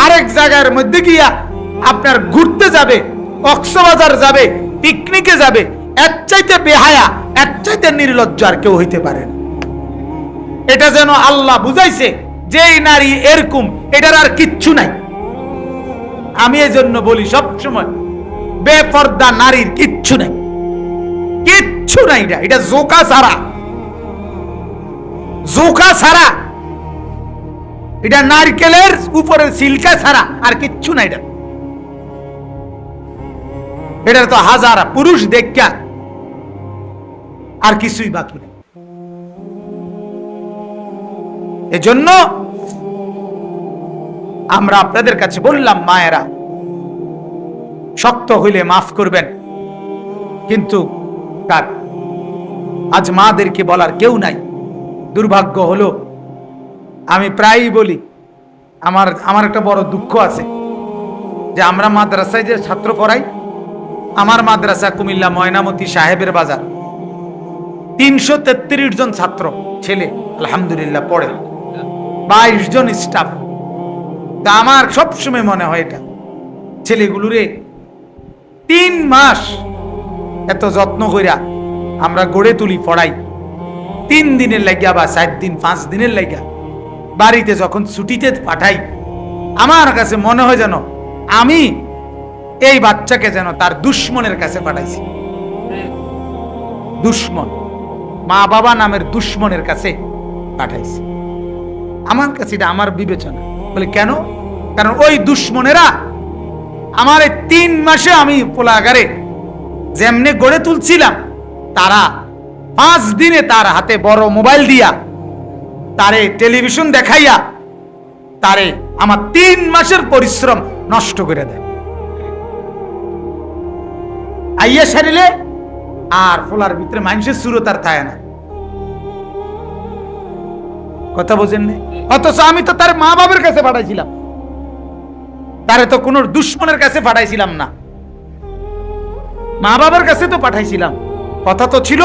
Speaker 1: আরেক জায়গার মধ্যে গিয়া আপনার ঘুরতে যাবে, কক্সবাজার যাবে, পিকনিকে যাবে, এর চাইতে বেহায়া, এর চাইতে নির্লজ্জ আর কেউ হইতে পারে না। এটা যেন আল্লাহ বুঝাইছে যে এই নারী এরকম, এটার আর কিচ্ছু নাই। আমি এই জন্য বলি সবসময় বেপর্দা নারীর কিচ্ছু নাই, কিচ্ছু নাই। এটা জোকা ছাড়া, জোকা ছাড়া, এটা নারকেলের উপরের সিল্কা ছাড়া আর কিচ্ছু নাই। এটার তো হাজার পুরুষ দেখা আর কিছুই বাকি নেই। এজন্য আমরা আপনাদের কাছে বললাম, মায়েরা শক্ত হইলে মাফ করবেন, কিন্তু আজ মাদেরকে বলার কেউ নাই। দুর্ভাগ্য হলো, আমি প্রায়ই বলি, আমার একটা বড় দুঃখ আছে যে আমরা মাদ্রাসায় যে ছাত্র পড়াই, আমার মাদ্রাসা কুমিল্লা ময়নামতি সাহেবের বাজার, 333 জন ছাত্র ছেলে আলহামদুলিল্লাহ পড়ে, 22 জন স্টাফ। তা আমার সবসময় মনে হয় এটা ছেলেগুলোরে 3 মাস এত যত্ন কইরা আমরা গড়ে তুলি, পড়াই, 3 দিনের লাগিয়া বা 4 দিন 5 দিনের লাগিয়া বাড়িতে যখন ছুটিতে পাঠাই, আমার কাছে মনে হয় যেন আমি এই বাচ্চাকে যেন তার দুশ্মনের কাছে পাঠাইছি। দুশ্মন, মা বাবা নামের দুশ্মনের কাছে পাঠাইছি। আমার কাছে এটা আমার বিবেচনা। বলে কেন? কারণ ওই দুশ্মনেরা আমার 3 মাসে আমি পোলাগারে যেমনে গড়ে তুলছিলাম, তারা 5 দিনে তার হাতে বড় মোবাইল দিয়া, তারে টেলিভিশন দেখাইয়া, তারে আমার 3 মাসের পরিশ্রম নষ্ট করে দেয়। আইয়া সারিলে আর ফোলার ভিতরে মানুষের সুরত আর থাকে না। কথা বোঝেন না? অথচ আমি তো তার মা বাবার কাছে পাঠাইছিলাম, তারে তো কোন দুশ্মনের কাছে পাঠাইছিলাম না, মা বাবার কাছে তো পাঠাইছিলাম। কথা তো ছিল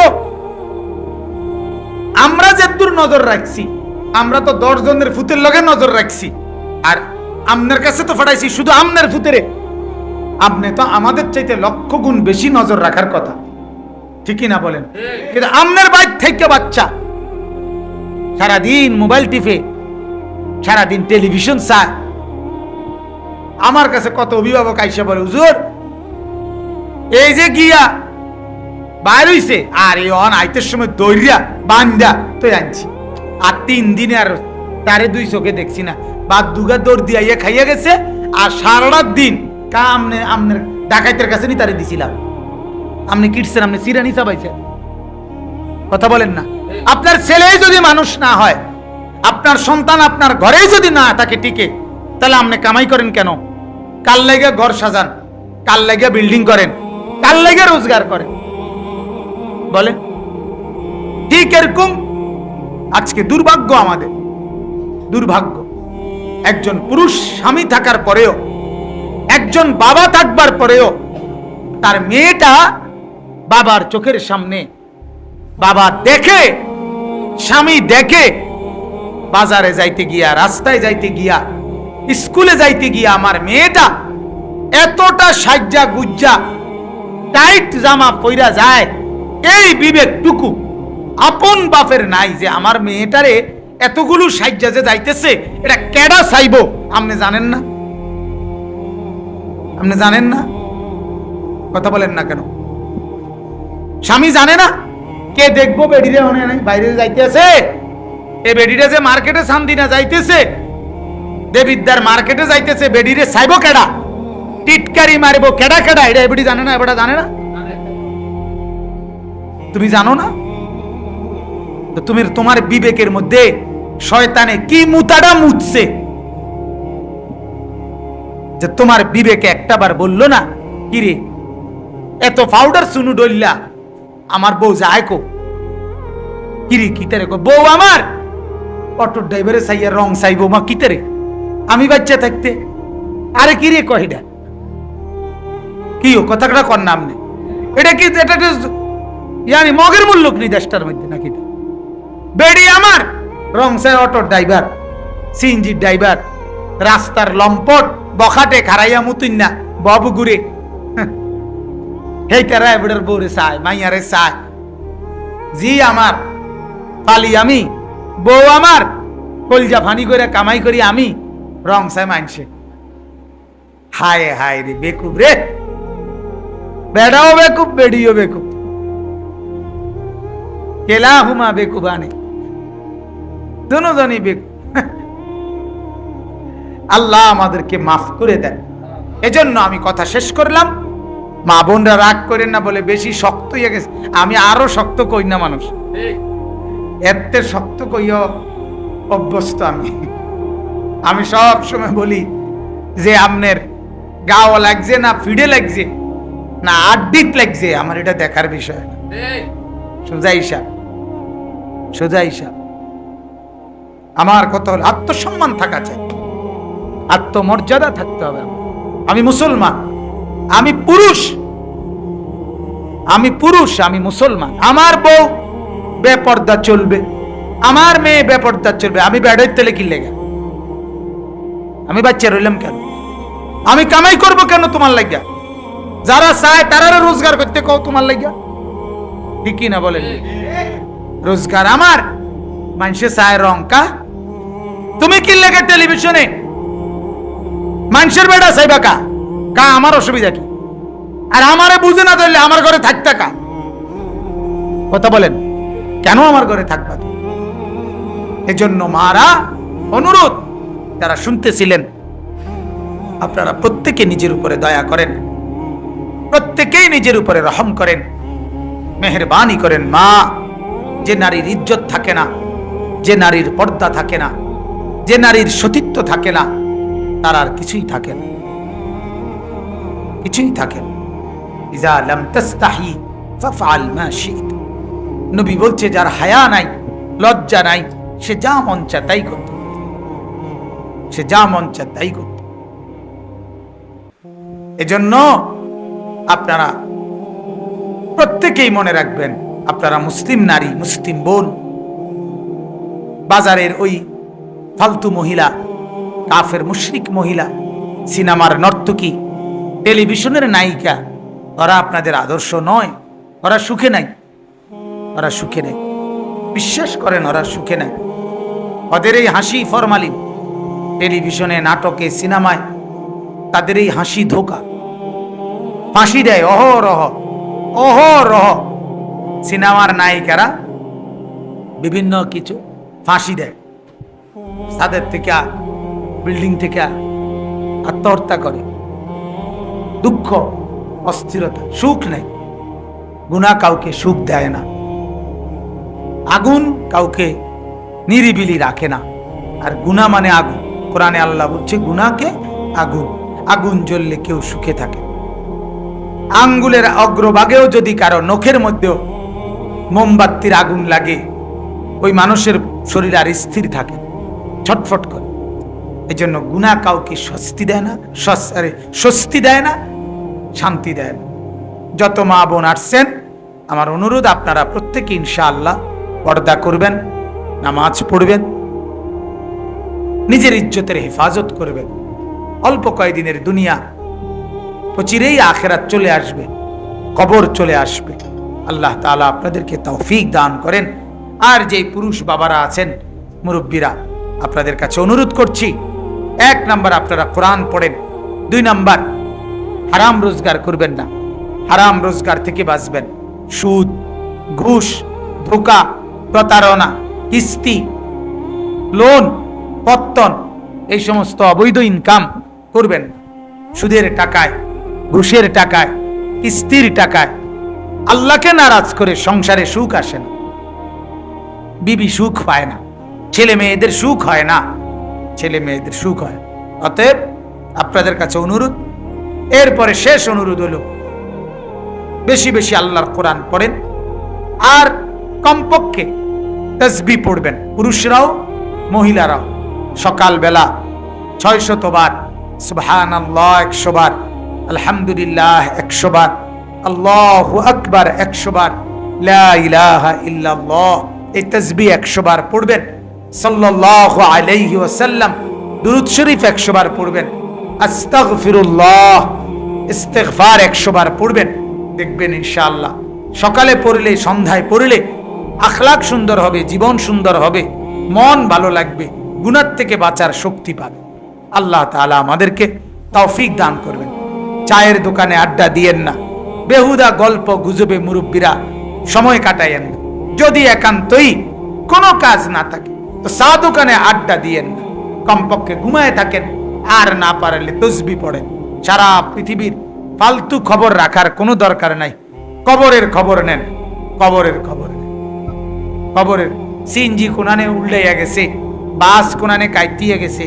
Speaker 1: আমরা যেদূর নজর রাখছি, আমরা তো 10 জনের ফুতের লগে নজর রাখছি, আর আমনের কাছে তো পাঠাইছি শুধু আমনের ফুতেরে। আপনি তো আমাদের চাইতে লক্ষ গুণ বেশি নজর রাখার কথা, ঠিকই না বলেন? কিন্তু আপনার বাইর থেকে বাচ্চা সারাদিন মোবাইল টিপে, সারাদিন টেলিভিশন চায়। আমার কাছে কত অভিভাবক আইসা বলে, হুজুর এই যে গিয়া বাইর হইছে, আর এই অন আইতের সময় দৌড়িয়া বান্দা তো আনছি, আর 3 দিনে আর তারে 2 চোখে দেখছি না, বাদ দুগা দৌড় দিয়া খাইয়া গেছে। আর সারাটা দিন কামনে আমনের ডাকাইতের কাছে নি তারে দিছিলাম, আপনি কিটছেন, আপনি সিরানি চাবাইছেন, কথা বলেন না? আপনার ছেলেই যদি মানুষ না হয়, আপনার সন্তান আপনার ঘরেই যদি না থাকে টিকে, তাহলে আপনি কামাই করেন কেন? কাল লেগে ঘর সাজান, কাল লেগে বিল্ডিং করেন, কাল লেগে রোজগার করেন, বলেন? ঠিক এরকম আজকে দুর্ভাগ্য, আমাদের দুর্ভাগ্য, একজন পুরুষ স্বামী থাকার পরেও, একজন বাবা থাকবার পরেও তার মেয়েটা বাবার চোখের সামনে, বাবা দেখে, স্বামী দেখে, বাজারে যাইতে গিয়া, রাস্তায় যাইতে গিয়া, স্কুলে যাইতে গিয়া আমার মেয়েটা এতটা সাজ্জা গুজ্জা টাইট জামা পইরা যায়, এই বিবেকটুকু আপন বাপের নাই যে আমার মেয়েটারে এতগুলো সাজ্জা যে যাইতেছে, এটা কেডা চাইবো? আপনি জানেন না? আপনি জানেন না? কথা বলেন না কেন? স্বামী জানে না কে দেখবো বেডিরে বাইরে যাইতেছে, এ বেডিরে যে মার্কেটে সান্দিনা যাইতেছে, দেবিদ্যার মার্কেটে যাইতেছে, বেডিরে চাইবো কেডা? টিটকারি মারবো কেডা কেডা? এটা এবারে জানে না? এবারে জানে না? তুমি জানো না? তো তুমি তোমার বিবেকের মধ্যে শয়তানে কি মুতাটা মুতছে যে তোমার বিবেকে একটাবার বললো না, কিরে এত পাউডার সুনু ডইল্লা আমার বউ যায় কো? কিরে কিতারে কো? বউ আমার অটো ড্রাইভারে চাইয়া রং চাইবো মা কিতারে, আমি বাচ্চা থাকতে। আরে কিরে কহিটা কি কথাটা কর নাম নেই, এটা কি এটা ইয়ানি মগের মূল্য নেই দেশটার মধ্যে নাকি? বেড়ি আমার রং চাই অটো ড্রাইভার, সিএনজি ড্রাইভার, রাস্তার লম্পট বখাটে খারাইয়া মুতুন না বাবু ঘুরে, হেই তারা এবারের বউরে চায়, মাইয়ারে চায়। জি আমার পালি আমি, বউ আমার কলজা ফানি করে কামাই করি আমি, রং চাই মানছে। হায় হায় রে বেকুব রে, বেড়াও বেকুব, বেড়িও বেকুব, কেলা হুমা বেকুবানে, দুজনই বেকুব। আল্লাহ আমাদেরকে মাফ করে দেন। এজন্য আমি কথা শেষ করলাম। মা বোনরা রাগ করেন না বলে বেশি শক্ত হয়ে গেছে, আমি আরো শক্ত কই না মানুষ, এত শক্ত কইও অভ্যস্ত আমি সব সময় বলি যে আপনার গাও লাগছে না ফিডে লাগছে না আড্ডিত লাগছে, আমার এটা দেখার বিষয় না। সোজা হিসাব, সোজা হিসাব। আমার কথা হল আত্মসম্মান থাকা চাই, আত্মমর্যাদা থাকতে হবে। আমি মুসলমান, আমি পুরুষ, আমি পুরুষ, আমি মুসলমান। আমার বউ বেপর্দা চলবে, আমার মেয়ে বেপর্দা চলবে। আমি বেড়ের তেলে কি লেগে, আমি বাচ্চা রইলাম কেন? আমি কামাই করব কেন তোমার লাগিয়া? যারা চায় তারা রোজগার করতে কও তোমার লাগিয়া, ঠিকই না বলেন? রোজগার আমার, মানুষে চায় রংকা, তুমি কি লেগে টেলিভিশনে মানুষের বেড়া চাইবা কা? কা আমার অসুবিধা কি? আর আমারে বুঝে না ধরলে আমার ঘরে থাকতে কা? কথা বলেন, কেন আমার ঘরে থাকবা? এজন্য মারা অনুরোধ, যারা শুনতেছিলেন, আপনারা প্রত্যেকে নিজের উপরে দয়া করেন, প্রত্যেকেই নিজের উপরে রহম করেন, মেহেরবানি করেন। মা, যে নারীর ইজ্জত থাকে না, যে নারীর পর্দা থাকে না, যে নারীর সতীত্ব থাকে না, তার আর কিছুই থাকে না, কিছুই থাকে না। ইজা লাম তাস্তাহি ফাফআল মা শি'ত। নবী বলছে যার হায়া নাই, লজ্জা নাই, সে যা মন চায় তাই করত, সে যা মন চায় তাই করত। এজন্য আপনারা প্রত্যেকেই মনে রাখবেন, আপনারা মুসলিম নারী, মুসলিম বোন, বাজারের ওই ফালতু মহিলা, কাফের মুশরিক মহিলা, সিনেমার নর্তকী, টেলিভিশনের নায়িকা, ওরা আপনাদের আদর্শ নয়। ওরা সুখে নাই, ওরা সুখে নেই, বিশ্বাস করেন ওরা সুখে নাই। ওদের এই হাসি ফরমালিন, টেলিভিশনে, নাটকে, সিনেমায় তাদের এই হাসি ধোঁকা। ফাঁসি দেয় অহরহ অহরহ। সিনেমার নায়িকারা বিভিন্ন কিছু ফাঁসি দেয়, তাদের থেকে বিল্ডিং থেকে আত্মহত্যা করে। দুঃখ, অস্থিরতা, সুখ নেই। গুনাহ কাউকে সুখ দেয় না, আগুন কাউকে নিরিবিলি রাখে না। আর গুনাহ মানে আগুন। কোরআনে আল্লাহ বলছে গুনাহকে আগুন, আগুন জ্বললে কেউ সুখে থাকে। আঙ্গুলের অগ্রভাগেও যদি কারো নখের মধ্যেও মোমবাতির আগুন লাগে, ওই মানুষের শরীর আর স্থির থাকে, ছটফট করে। এই জন্য গুনাহ কাউকে স্বস্তি দেয় না, স্বস্তি দেয় না, শান্তি দেয় না। যত মা বোন আসছেন, আমার অনুরোধ আপনারা প্রত্যেকে ইনশাআল্লাহ পর্দা করবেন, নামাজ পড়বেন, নিজের ইজ্জতের হেফাজত করবেন। অল্প কয়েকদিনের দুনিয়া, অচিরেই আখেরাত চলে আসবে, কবর চলে আসবে। আল্লাহ তাআলা আপনাদেরকে তৌফিক দান করেন। আর যেই পুরুষ বাবারা আছেন, মুরব্বীরা, আপনাদের কাছে অনুরোধ করছি, 1 নাম্বার আপনারা কোরআন পড়েন, 2 নাম্বার হারাম রোজগার করবেন না, হারাম রোজগার থেকে বাঁচবেন। সুদ, ঘুষ, ধোঁকা, প্রতারণা, কিস্তি, লোন, পত্তন, এই সমস্ত অবৈধ ইনকাম করবেন। সুদের টাকায়, ঘুষের টাকায়, কিস্তির টাকায় আল্লাহকে নারাজ করে সংসারে সুখ আসে না, বিবি সুখ পায় না, ছেলে মেয়েদের সুখ হয় না, ছেলে মেয়েদের সুখ হয়। অতএব আপনাদের কাছে অনুরোধ, এরপরে শেষ অনুরোধ হলো বেশি বেশি আল্লাহর কোরআন পড়েন। আর কমপক্ষে তাসবিহ পড়বেন, পুরুষরাও মহিলারাও। সকালবেলা 600 বার সুবহানাল্লাহ 100 বার, আলহামদুলিল্লাহ 100 বার, আল্লাহু আকবার 100 বার, লা ইলাহা ইল্লাল্লাহ এই তাসবিহ 100 বার পড়বেন। সাল্লাল্লাহু আলাইহি ওয়াসাল্লাম দুরূদ শরীফ 100 বার পড়বেন। আস্তাগফিরুল্লাহ ইস্তিগফার 100 বার পড়বেন। দেখবেন ইনশাআল্লাহ সকালে পড়লে, সন্ধ্যায় পড়লে আখলাক সুন্দর হবে, জীবন সুন্দর হবে, মন ভালো লাগবে, গুনাহ থেকে বাঁচার শক্তি পাবে। আল্লাহ তাআলা আমাদেরকে তৌফিক দান করবেন। চায়ের দোকানে আড্ডা দিয়েন না, বেহুদা গল্প গুজবে মুরব্বীরা সময় কাটায়েন না। যদি একান্তই কোনো কাজ না থাকে তো চা দোকানে আড্ডা দিয়েন না, কমপক্ষে ঘুমায় থাকেন। আর না পারলে তাসবিহ পড়েন। সারা পৃথিবীর ফালতু খবর রাখার কোনো দরকার নাই। কবরের খবর নেন, কবরের খবর নেন। কবরের সিএনজি কোনানে উল্টাইয়া গেছে, বাস কোনানে কাইতিয়ে গেছে,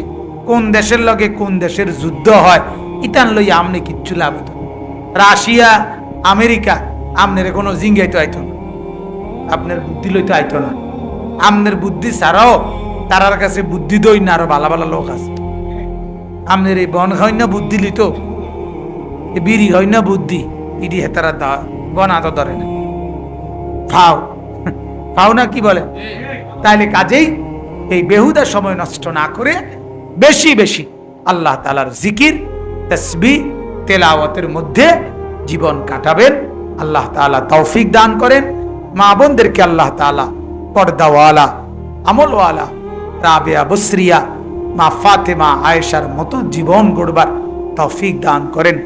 Speaker 1: কোন দেশের লগে কোন দেশের যুদ্ধ হয়, ইতান লই আমনে কিচ্ছু লাভ হতো। রাশিয়া, আমেরিকা, আমনের কোনো জিঙ্গাইতে আইতো না, আপনার বুদ্ধি লইতে আইতো না। আমনের বুদ্ধি ছাড়াও তারার কাছে বুদ্ধি দই না, আরো ভালো ভালো লোক আছে। আমনের এই বন হয় না বুদ্ধি লিত, বিড়ি হয় না বুদ্ধি, ইডি হেতারা বনা তো ধরে না, ফাও ফাও না কি বলে। তাইলে কাজেই এই বেহুদা সময় নষ্ট না করে বেশি বেশি আল্লাহ তাআলার জিকির, তাসবিহ, তেলাওয়াতের মধ্যে জীবন কাটাবেন। আল্লাহ তাআলা তৌফিক দান করেন। মা বোনদেরকে আল্লাহ তাআলা পর্দাওয়ালা, আমলওয়ালা, রাবেয়া বসরিয়া, মা ফাতেমা, আয়েশার মতো জীবন গড়বার তৌফিক দান করেন।